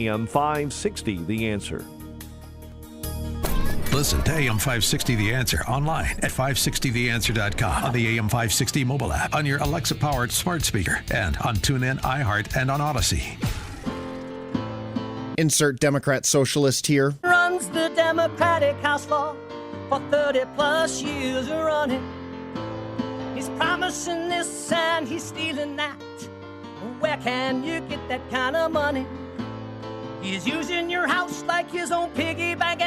AM 560, The Answer. Listen to AM 560 The Answer online at 560theanswer.com, on the AM 560 mobile app, on your Alexa-powered smart speaker, and on TuneIn, iHeart, and on Odyssey. Insert Democrat socialist here. Runs the Democratic House floor for 30 plus years running. He's promising this and he's stealing that. Where can you get that kind of money? He's using your house like his own piggy bank.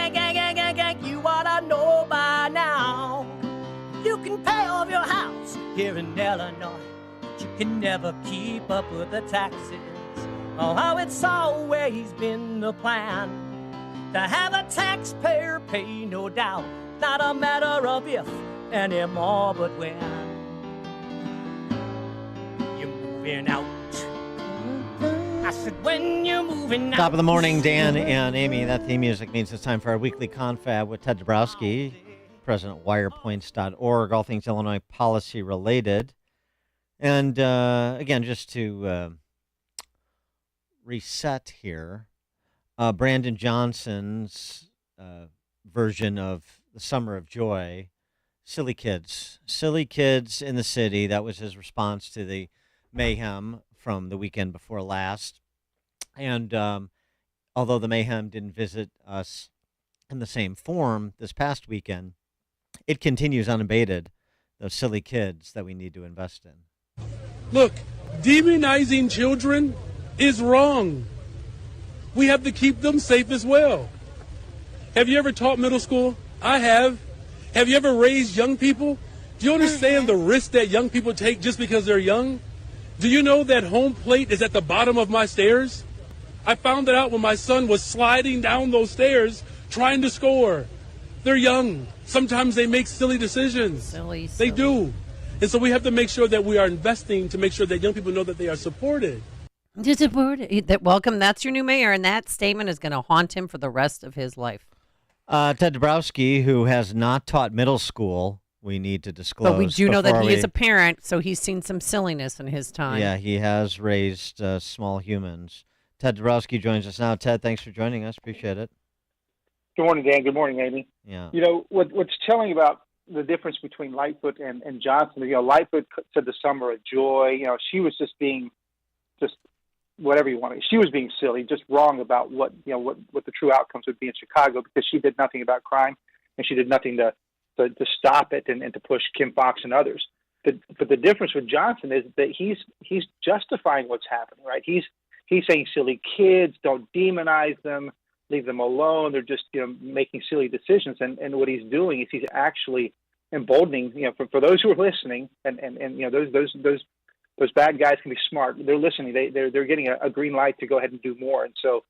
You ought to know by now. You can pay off your house here in Illinois, but you can never keep up with the taxes. Oh, how it's always been the plan to have a taxpayer pay, no doubt. Not a matter of if anymore, but when you're moving out. I said, when you're moving out. Top of the morning, Dan and Amy. That theme music means it's time for our weekly confab with Ted Dabrowski, president of Wirepoints.org, all things Illinois policy related. And again, just to reset here, Brandon Johnson's version of the Summer of Joy, Silly Kids in the City. That was his response to the mayhem from the weekend before last. And although the mayhem didn't visit us in the same form this past weekend, it continues unabated, those silly kids that we need to invest in. Look, demonizing children is wrong. We have to keep them safe as well. Have you ever taught middle school? I have. Have you ever raised young people? Do you understand the risk that young people take just because they're young? Do you know that home plate is at the bottom of my stairs? I found it out when my son was sliding down those stairs trying to score. They're young. Sometimes they make silly decisions. Silly. They do. And so we have to make sure that we are investing to make sure that young people know that they are supported. Welcome. That's your new mayor, and that statement is going to haunt him for the rest of his life. Ted Dabrowski, who has not taught middle school, we need to disclose. But we do know that he is a parent, so he's seen some silliness in his time. Yeah, he has raised small humans. Ted Dabrowski joins us now. Ted, thanks for joining us. Appreciate it. Good morning, Dan. Good morning, Amy. Yeah. You know, what's telling about the difference between Lightfoot and Johnson, Lightfoot said the Summer of Joy. She was just being whatever you want. She was being silly, just wrong about what the true outcomes would be in Chicago, because she did nothing about crime and she did nothing to stop it and to push Kim Foxx and others. But the difference with Johnson is that he's justifying what's happening, right? He's saying silly kids, don't demonize them, leave them alone. They're just making silly decisions. And what he's doing is he's actually emboldening, for those who are listening, and those bad guys can be smart. They're listening. They're getting a green light to go ahead and do more. And so,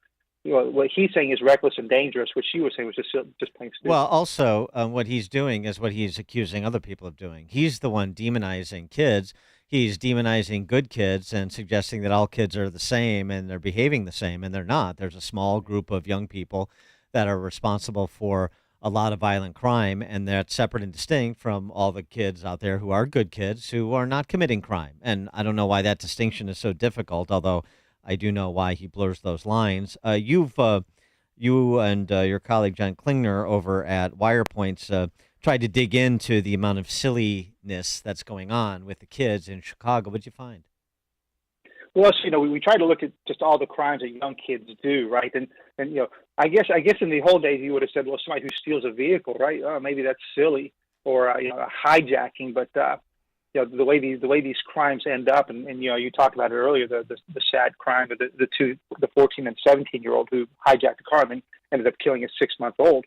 what he's saying is reckless and dangerous. What she was saying was just plain stupid. Well, also, what he's doing is what he's accusing other people of doing. He's the one demonizing kids. He's demonizing good kids and suggesting that all kids are the same and they're behaving the same, and they're not. There's a small group of young people that are responsible for a lot of violent crime, and that's separate and distinct from all the kids out there who are good kids who are not committing crime. And I don't know why that distinction is so difficult, although I do know why he blurs those lines. You and your colleague John Klingner over at Wirepoints tried to dig into the amount of silliness that's going on with the kids in Chicago. What'd you find? Well, we try to look at just all the crimes that young kids do, right? And I guess in the whole days you would have said, well, somebody who steals a vehicle, right? Oh, maybe that's silly, or a hijacking. But the way these crimes end up, and you talked about it earlier, the sad crime of the 14 and 17-year-old who hijacked a car and then ended up killing a 6-month-old.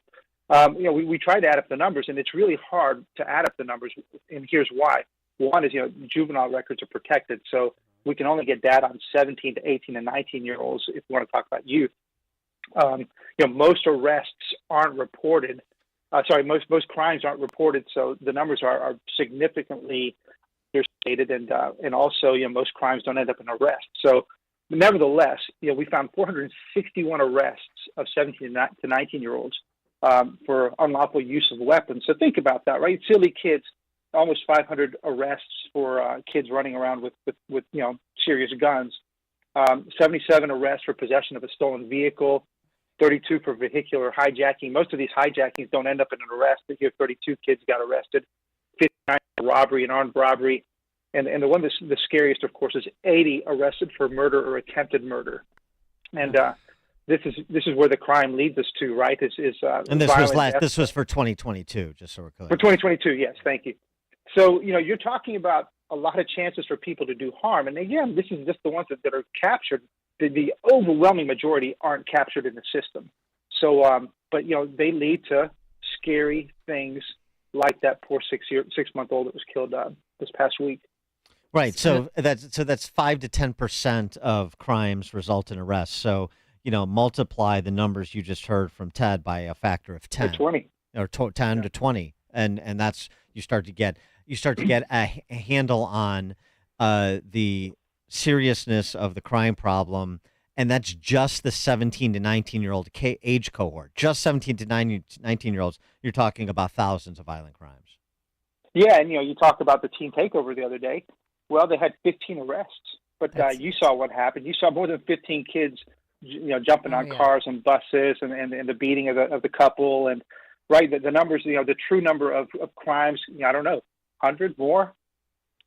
We try to add up the numbers, and it's really hard to add up the numbers. And here's why. One is, juvenile records are protected, so we can only get data on 17 to 18 and 19-year-olds if we want to talk about youth. Most arrests aren't reported. Most crimes aren't reported, so the numbers are significantly understated, and also, most crimes don't end up in arrest. So, nevertheless, we found 461 arrests of 17 to 19-year-olds for unlawful use of weapons. So think about that, right? Silly kids. Almost 500 arrests for kids running around with serious guns. 77 arrests for possession of a stolen vehicle, 32 for vehicular hijacking. Most of these hijackings don't end up in an arrest. Here, 32 kids got arrested, 59 for robbery and armed robbery. And the one that's the scariest, of course, is 80 arrested for murder or attempted murder. And this is where the crime leads us to, right? And this was This was for 2022, just so we're clear. For 2022, yes, thank you. So you're talking about a lot of chances for people to do harm, and again, this is just the ones that are captured. The overwhelming majority aren't captured in the system. So, but they lead to scary things like that poor 6-month-old that was killed this past week. Right. So that's 5 to 10% of crimes result in arrests. So multiply the numbers you just heard from Ted by a factor of 10 or 20, or 10 to 20, and that's you start to get a handle on the seriousness of the crime problem, and that's just the 17 to 19-year-old age cohort. Just 17 to 19-year-olds. You're talking about thousands of violent crimes. Yeah, and you talked about the teen takeover the other day. Well, they had 15 arrests, but you saw what happened. You saw more than 15 kids, jumping on cars and buses, and the beating of the couple, and right, the numbers, the true number of crimes, I don't know, 100 more,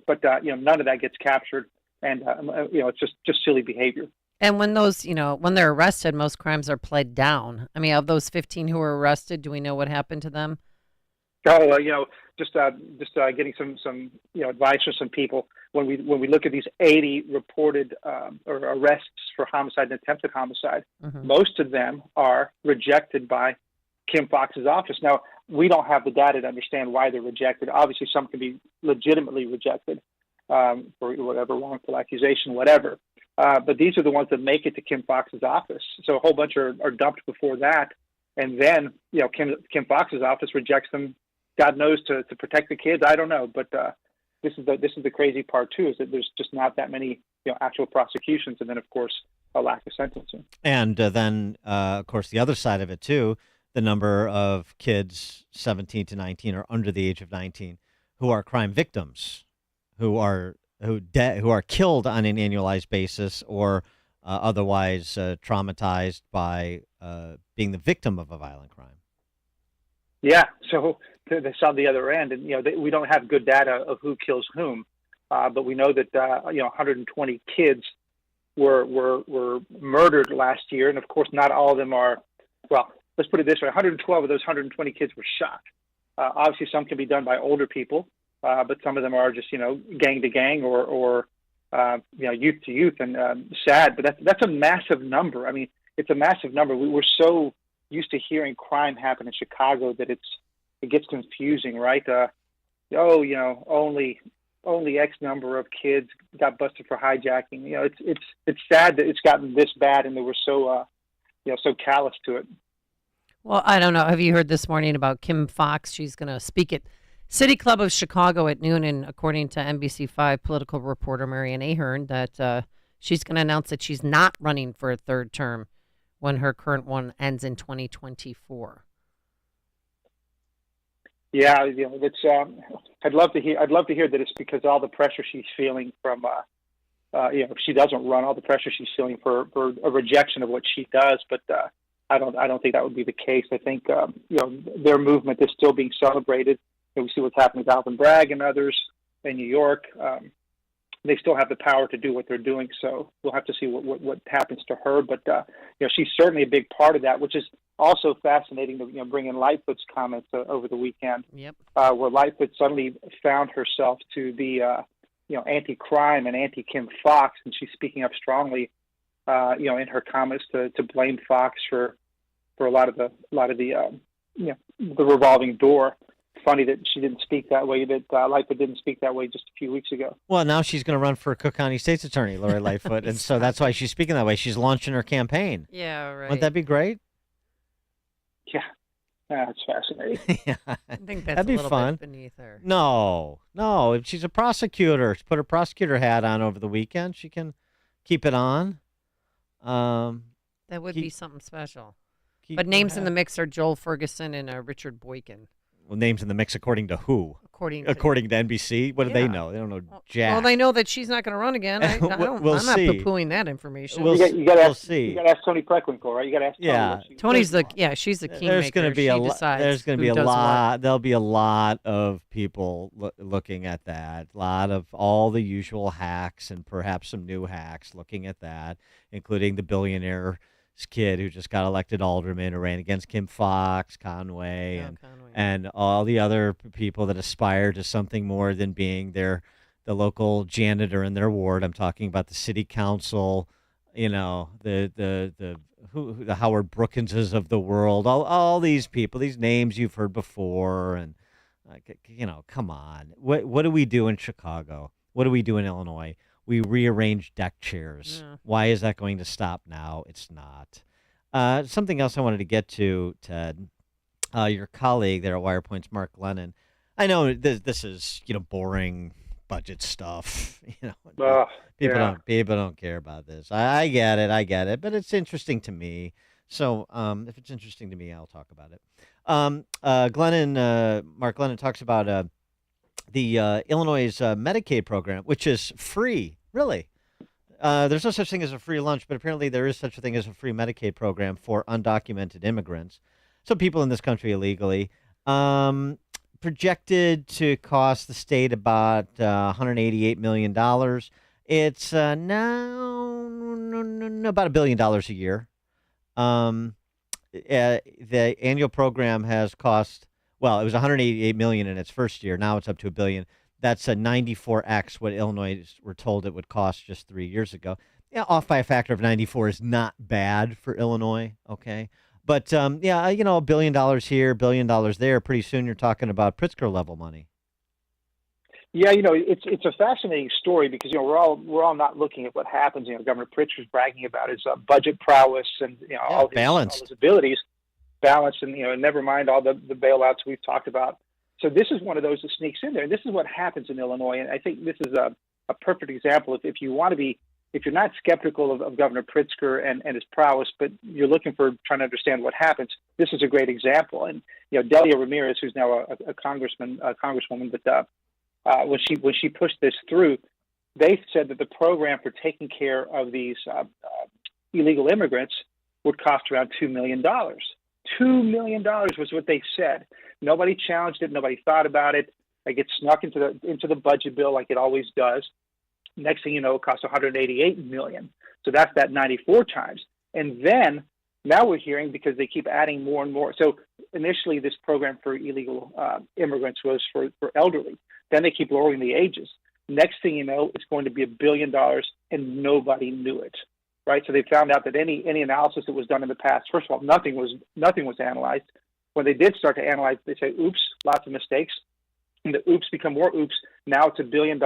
but none of that gets captured, and it's just silly behavior. And when those, when they're arrested, most crimes are pled down. I mean, of those 15 who were arrested, do we know what happened to them? Oh, just getting some advice from some people. When we look at these 80 reported or arrests for homicide and attempted homicide, most of them are rejected by Kim Foxx's office. Now, we don't have the data to understand why they're rejected. Obviously, some can be legitimately rejected for whatever wrongful accusation, whatever. But these are the ones that make it to Kim Foxx's office. So a whole bunch are dumped before that, and then Kim Foxx's office rejects them. God knows to protect the kids. I don't know, but this is the crazy part too, is that there's just not that many actual prosecutions, and then of course a lack of sentencing. And then of course the other side of it too, the number of kids 17 to 19 or under the age of 19 who are crime victims, who are killed on an annualized basis or otherwise traumatized by being the victim of a violent crime. Yeah, so that's on the other end, and we don't have good data of who kills whom, but we know that 120 kids were murdered last year, and of course not all of them are. Well, let's put it this way: 112 of those 120 kids were shot. Obviously, some can be done by older people, but some of them are just gang to gang or youth to youth, and sad. But that's a massive number. I mean, it's a massive number. We were so used to hearing crime happen in Chicago that it gets confusing, right? Only X number of kids got busted for hijacking. It's sad that it's gotten this bad, and they were so so callous to it. Well, I don't know. Have you heard this morning about Kim Foxx? She's going to speak at City Club of Chicago at noon, and according to NBC5 political reporter Marianne Ahern, that she's going to announce that she's not running for a third term when her current one ends in 2024. Yeah, that's. I'd love to hear that it's because all the pressure she's feeling from, if she doesn't run, all the pressure she's feeling for a rejection of what she does. But I don't think that would be the case. I think their movement is still being celebrated. We see what's happening with Alvin Bragg and others in New York. They still have the power to do what they're doing, so we'll have to see what happens to her. But she's certainly a big part of that, which is also fascinating to bring in Lightfoot's comments over the weekend. Yep. Where Lightfoot suddenly found herself to be anti-crime and anti-Kim Foxx, and she's speaking up strongly in her comments to blame Foxx for a lot of the revolving door. Funny that she didn't speak that way, that Lightfoot didn't speak that way just a few weeks ago. Well, now she's going to run for Cook County State's Attorney, Lori Lightfoot, and so that's why she's speaking that way. She's launching her campaign. Yeah, right. Wouldn't that be great? Yeah, that's fascinating. I think that's that'd be a little fun. bit beneath her. No, she's a prosecutor. She put her prosecutor hat on over the weekend. She can keep it on. That would be something special. But names in the mix are Joel Ferguson and Richard Boykin. Well, names in the mix according to who? according to NBC. What do they Yeah. know? They don't know jack. Well, they know that she's not going to run again. I'm We'll not see. poo-pooing that information. We'll You got to we'll ask. see. You got to ask Tony Preckwinkle, right? You got to ask. Tony Yeah. what she- Tony's she's the kingmaker. There's going to be She a lot. decides There's going to who be a does what. lot. There'll be a lot of people looking at that. A lot of all the usual hacks and perhaps some new hacks looking at that, including the billionaire's kid who just got elected alderman who ran against Kim Fox, Conway, and all the other people that aspire to something more than being the local janitor in their ward. I'm talking about the city council, the Howard Brookinses of the world, all these people, these names you've heard before, and come on. What do we do in Chicago? What do we do in Illinois? We rearrange deck chairs. Yeah. Why is that going to stop now? It's not. Something else I wanted to get to, Ted. Your colleague there at Wirepoints, Mark Lennon. I know this is boring budget stuff. People don't care about this. I get it, but it's interesting to me. So if it's interesting to me, I'll talk about it. Mark Lennon talks about the Illinois' Medicaid program, which is free. Really, there's no such thing as a free lunch, but apparently there is such a thing as a free Medicaid program for undocumented immigrants. So people in this country illegally. Projected to cost the state about $188 million. It's now about $1 billion a year. The annual program has cost, well, it was $188 million in its first year. Now it's up to $1 billion. That's a 94x what Illinois were told it would cost just 3 years ago. Yeah, off by a factor of 94 is not bad for Illinois. Okay. But, $1 billion here, $1 billion there. Pretty soon you're talking about Pritzker level money. Yeah, it's a fascinating story because we're all not looking at what happens. Governor Pritzker's bragging about his budget prowess and all his abilities, balance, and never mind all the bailouts we've talked about. So this is one of those that sneaks in there, and this is what happens in Illinois. And I think this is a perfect example. If you want to be, if you're not skeptical of Governor Pritzker and his prowess, but you're looking for trying to understand what happens, this is a great example. And Delia Ramirez, who's now a congresswoman, but when she pushed this through, they said that the program for taking care of these illegal immigrants would cost around $2 million. $2 million was what they said. Nobody challenged it. Nobody thought about it. It gets snuck into the budget bill like it always does. Next thing you know, it costs $188 million. So that's that 94 times. And then now we're hearing, because they keep adding more and more. So initially, this program for illegal immigrants was for elderly. Then they keep lowering the ages. Next thing you know, it's going to be $1 billion, and nobody knew it, right? So they found out that any analysis that was done in the past, first of all, nothing was analyzed. When they did start to analyze, they say, "Oops, lots of mistakes," and the oops become more oops. Now it's $1 billion.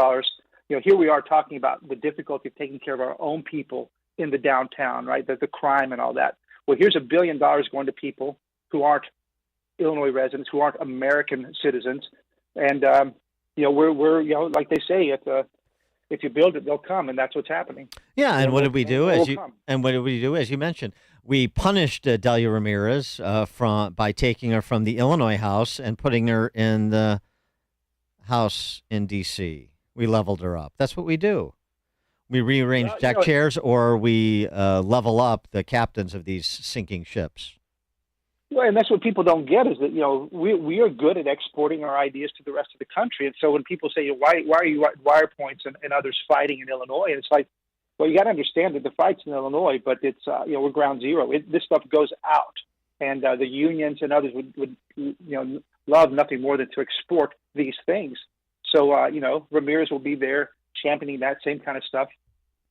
Here we are talking about the difficulty of taking care of our own people in the downtown, right? The crime and all that. Well, here's $1 billion going to people who aren't Illinois residents, who aren't American citizens, and we're like they say, if you build it, they'll come, and that's what's happening. Yeah, and what did we do? As you mentioned, we punished Delia Ramirez by taking her from the Illinois House and putting her in the House in D.C. We leveled her up. That's what we do. We rearrange deck chairs, or we level up the captains of these sinking ships. Well, and that's what people don't get is that, we are good at exporting our ideas to the rest of the country. And so when people say, why are you at Wirepoints and others fighting in Illinois? And it's like, well, you got to understand that the fight's in Illinois, but it's, we're ground zero. This stuff goes out. And the unions and others would love nothing more than to export these things. So, Ramirez will be there championing that same kind of stuff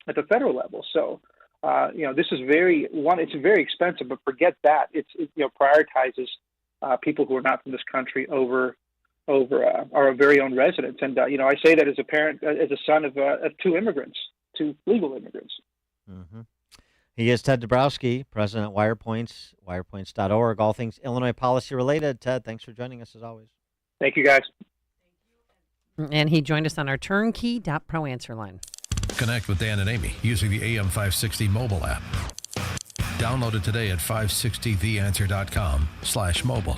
at the federal level. So, this is it's very expensive, but forget that. It prioritizes people who are not from this country over our very own residents. And, I say that as a parent, as a son of 2 immigrants, 2 legal immigrants. Mm-hmm. He is Ted Dabrowski, president at Wirepoints, wirepoints.org, all things Illinois policy related. Ted, thanks for joining us as always. Thank you, guys. And he joined us on our turnkey.pro answer line. Connect with Dan and Amy using the AM 560 mobile app. Download it today at 560theanswer.com/mobile.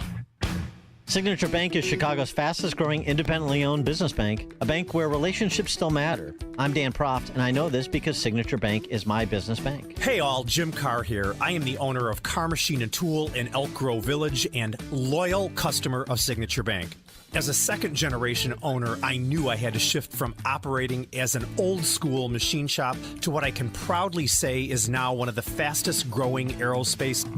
Signature Bank is Chicago's fastest growing independently owned business bank, a bank where relationships still matter. I'm Dan Proft, and I know this because Signature Bank is my business bank. Hey all, Jim Carr here. I am the owner of Carr Machine and Tool in Elk Grove Village and loyal customer of Signature Bank. As a second generation owner, I knew I had to shift from operating as an old school machine shop to what I can proudly say is now one of the fastest growing aerospace